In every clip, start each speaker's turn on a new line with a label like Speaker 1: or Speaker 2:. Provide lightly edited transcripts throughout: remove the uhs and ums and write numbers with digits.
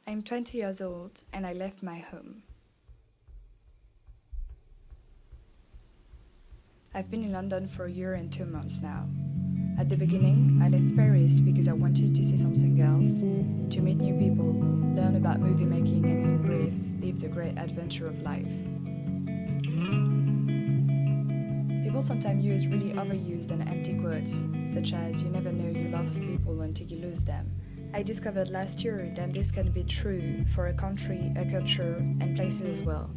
Speaker 1: I'm 20 years old and I left my home. I've been in London for a year and 2 months now. At the beginning, I left Paris because I wanted to see something else, to meet new people, learn about movie making and in brief, live the great adventure of life. People sometimes use really overused and empty quotes, such as "you never know you love people until you lose them." I discovered last year that this can be true for a country, a culture, and places as well.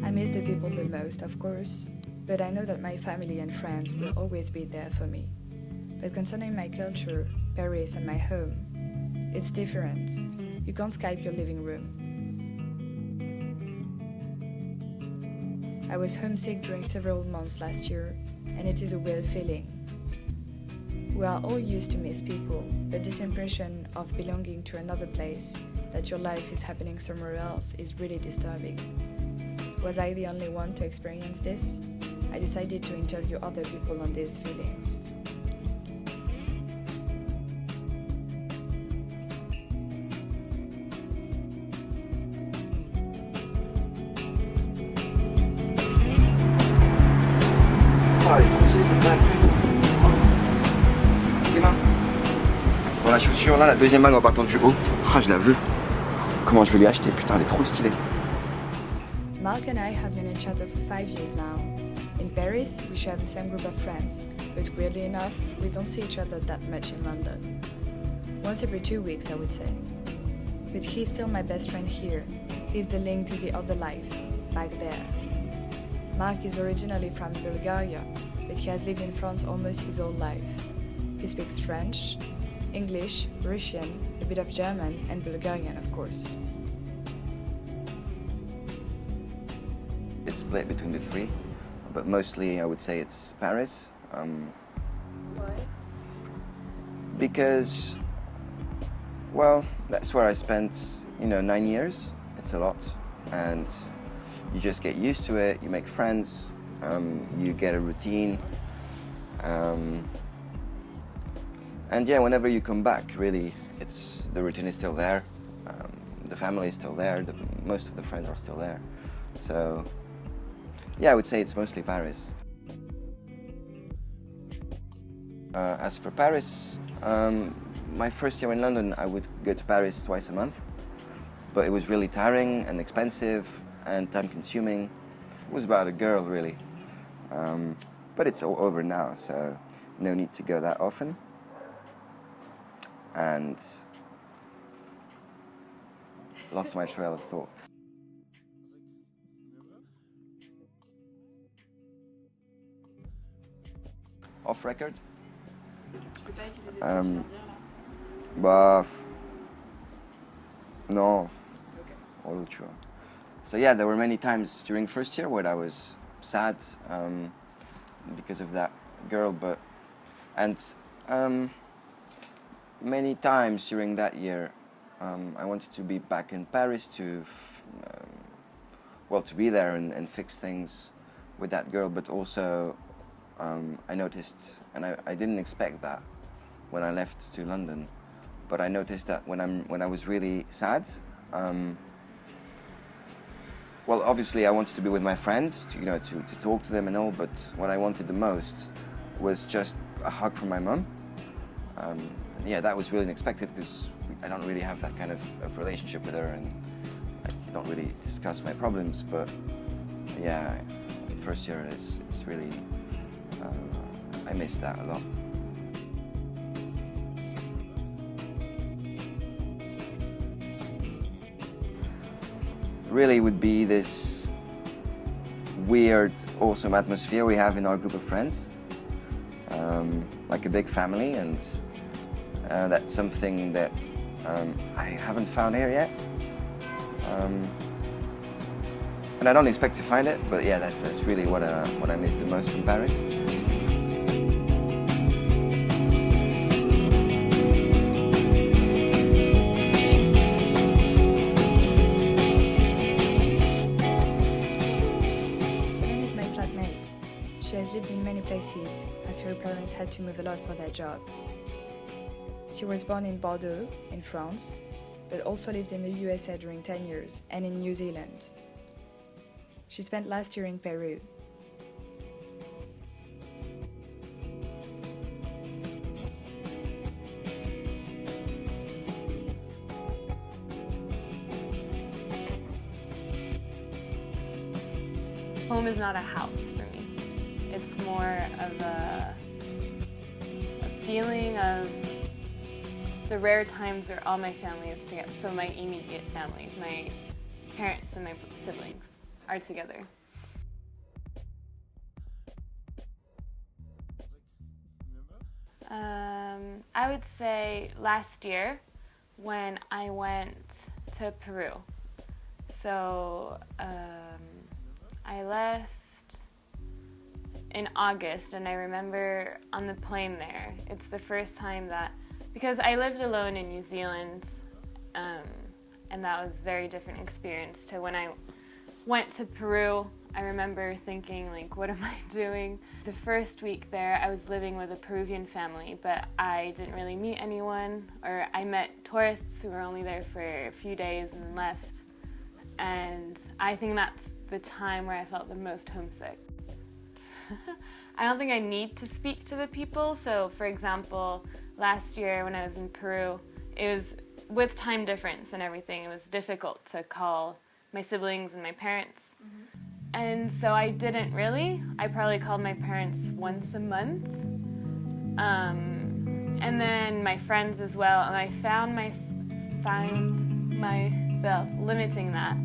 Speaker 1: I miss the people the most, of course, but I know that my family and friends will always be there for me. But concerning my culture, Paris and my home, it's different. You can't Skype your living room. I was homesick during several months last year, and it is a weird feeling. We are all used to miss people, but this impression of belonging to another place, that your life is happening somewhere else, is really disturbing. Was I the only one to experience this? I decided to interview other people on these feelings.
Speaker 2: Dans la chaussure là, la deuxième bague en partant du haut. Ah, je la veux. Comment je vais lui acheter? Putain, elle est trop stylée.
Speaker 1: Mark and I have known each other for 5 years now. In Paris, we share the same group of friends, but weirdly enough, we don't see each other that much in London. Once every 2 weeks, I would say. But he's still my best friend here. He's the link to the other life, back there. Mark is originally from Bulgaria, but he has lived in France almost his whole life. He speaks French, English, Russian, a bit of German, and Bulgarian, of course.
Speaker 2: It's split between the three, but mostly I would say it's Paris.
Speaker 1: Why?
Speaker 2: Because, well, that's where I spent, 9 years. It's a lot, and you just get used to it. You make friends, you get a routine, and yeah, whenever you come back, really, the routine is still there. The family is still there. Most of the friends are still there. So, yeah, I would say it's mostly Paris. As for Paris, my first year in London, I would go to Paris twice a month, but it was really tiring and expensive and time-consuming. It was about a girl, really. But it's all over now, so no need to go that often. And lost my trail of thought. Off record? Bah, no. Okay. So yeah, there were many times during first year where I was sad because of that girl, and many times during that year I wanted to be back in Paris to be there and fix things with that girl, but also I noticed, and I didn't expect that when I left to London, but I noticed that when I was really sad, well, obviously I wanted to be with my friends, to talk to them and all, but what I wanted the most was just a hug from my mum. Yeah, that was really unexpected because I don't really have that kind of relationship with her, and I don't really discuss my problems, but yeah, first year it's really, I miss that a lot. Really would be this weird, awesome atmosphere we have in our group of friends, like a big family, and that's something that I haven't found here yet. And I don't expect to find it, but yeah, that's really what I miss the most from Paris.
Speaker 1: Cecile is my flatmate. She has lived in many places, as her parents had to move a lot for their job. She was born in Bordeaux, in France, but also lived in the USA during 10 years and in New Zealand. She spent last year in Peru.
Speaker 3: Home is not a house for me. It's more of a feeling of the rare times where all my family is together. So my immediate families, my parents and my siblings are together. I would say last year when I went to Peru. So I left in August, and I remember on the plane there, it's the first time that, because I lived alone in New Zealand, and that was a very different experience to when I went to Peru. I remember thinking, like, what am I doing? The first week there, I was living with a Peruvian family, but I didn't really meet anyone, or I met tourists who were only there for a few days and then left. And I think that's the time where I felt the most homesick. I don't think I need to speak to the people. So for example, last year when I was in Peru, it was with time difference and everything, it was difficult to call my siblings and my parents. And so I didn't really. I probably called my parents once a month. And then my friends as well. And I found myself limiting that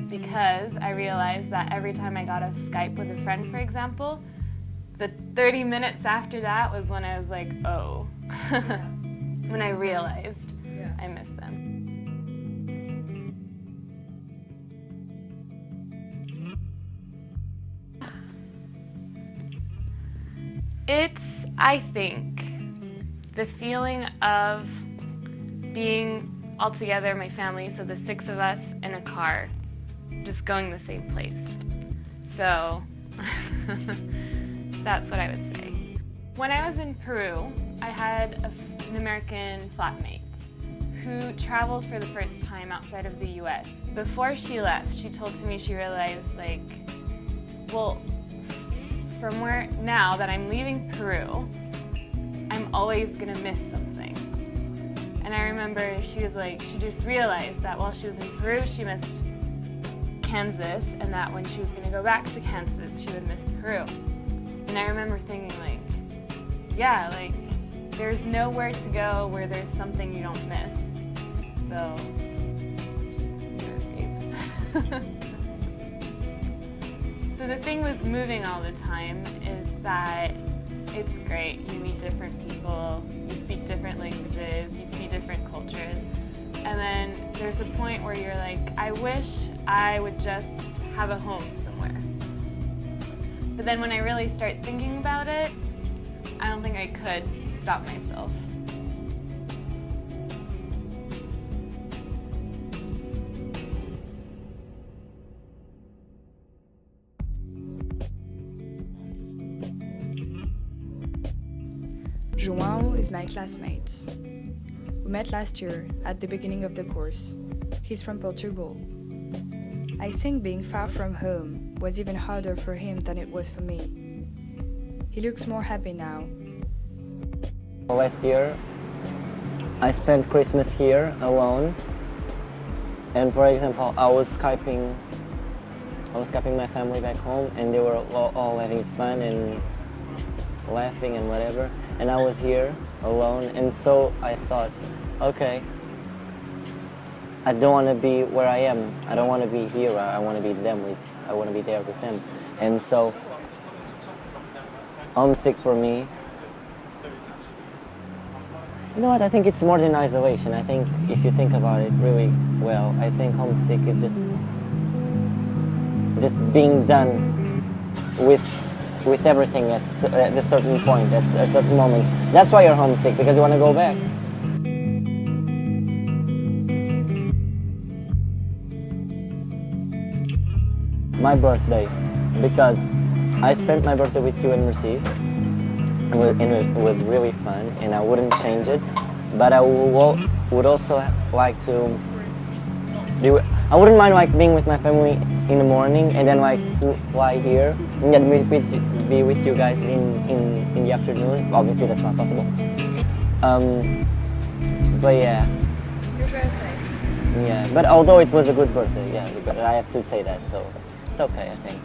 Speaker 3: because I realized that every time I got off Skype with a friend, for example, the 30 minutes after that was when I was like, oh, when I realized I missed them. It's, I think, the feeling of being all together, my family, so the 6 of us in a car, just going the same place. So that's what I would say. When I was in Peru, I had an American flatmate who traveled for the first time outside of the US. Before she left, she told me she realized, like, well, from where now that I'm leaving Peru, I'm always gonna miss something. And I remember she was like, she just realized that while she was in Peru, she missed Kansas, and that when she was gonna go back to Kansas, she would miss Peru. And I remember thinking, like, yeah, like, there's nowhere to go where there's something you don't miss. So, just escape. So the thing with moving all the time is that it's great. You meet different people, you speak different languages, you see different cultures. And then there's a point where you're like, I wish I would just have a home somewhere. But then when I really start thinking about it, I don't think I could stop myself.
Speaker 1: João is my classmate. We met last year at the beginning of the course. He's from Portugal. I think being far from home was even harder for him than it was for me. He looks more happy now.
Speaker 4: Last year, I spent Christmas here alone. And for example, I was Skyping my family back home, and they were all having fun and laughing and whatever. And I was here alone, and so I thought, okay, I don't want to be where I am. I don't want to be here. I want to be I want to be there with them. And so, homesick for me. You know what? I think it's more than isolation. I think if you think about it really well, I think homesick is just being done with everything at a certain point, at a certain moment. That's why you're homesick, because you want to go back. My birthday, because I spent my birthday with you and Mercedes, and it was really fun, and I wouldn't change it, but I would also like to I wouldn't mind like being with my family in the morning and then like fly here and then be with you guys in the afternoon. Obviously that's not possible. But yeah.
Speaker 1: Your birthday.
Speaker 4: Yeah, but although it was a good birthday, yeah, but I have to say that, so it's okay, I think.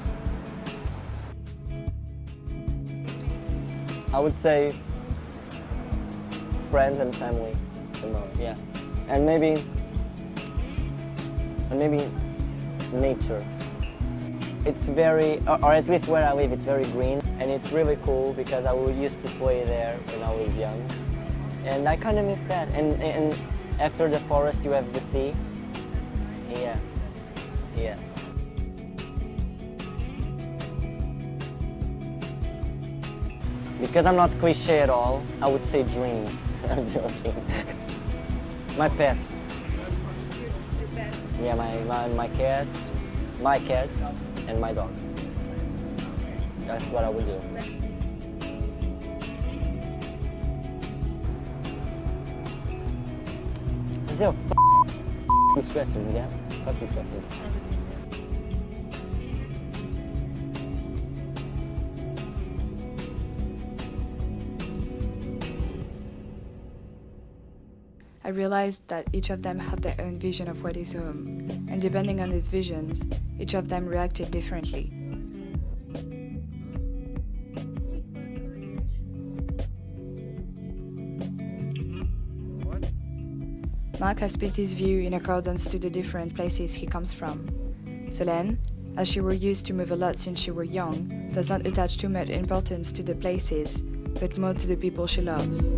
Speaker 4: I would say friends and family the most, yeah. And maybe nature. It's very, or at least where I live, it's very green, and it's really cool because I used to play there when I was young, and I kind of miss that. And after the forest, you have the sea. Yeah, yeah. Because I'm not cliche at all, I would say dreams. I'm joking. My pets. Yeah, my cats, and my dog. That's what I would do. Cecile, these questions, yeah? Fuck these questions.
Speaker 1: I realized that each of them had their own vision of what is home, and depending on these visions, each of them reacted differently. Mark has split his view in accordance to the different places he comes from. Solène, as she were used to move a lot since she were young, does not attach too much importance to the places, but more to the people she loves.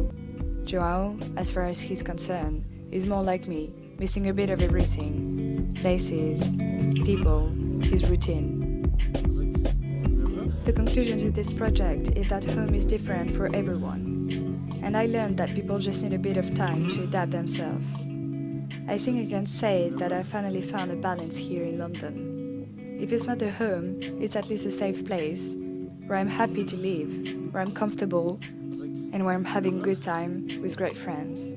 Speaker 1: João, as far as he's concerned, is more like me, missing a bit of everything. Places, people, his routine. The conclusion to this project is that home is different for everyone. And I learned that people just need a bit of time to adapt themselves. I think I can say that I finally found a balance here in London. If it's not a home, it's at least a safe place, where I'm happy to live, where I'm comfortable, and where I'm having a good time with great friends.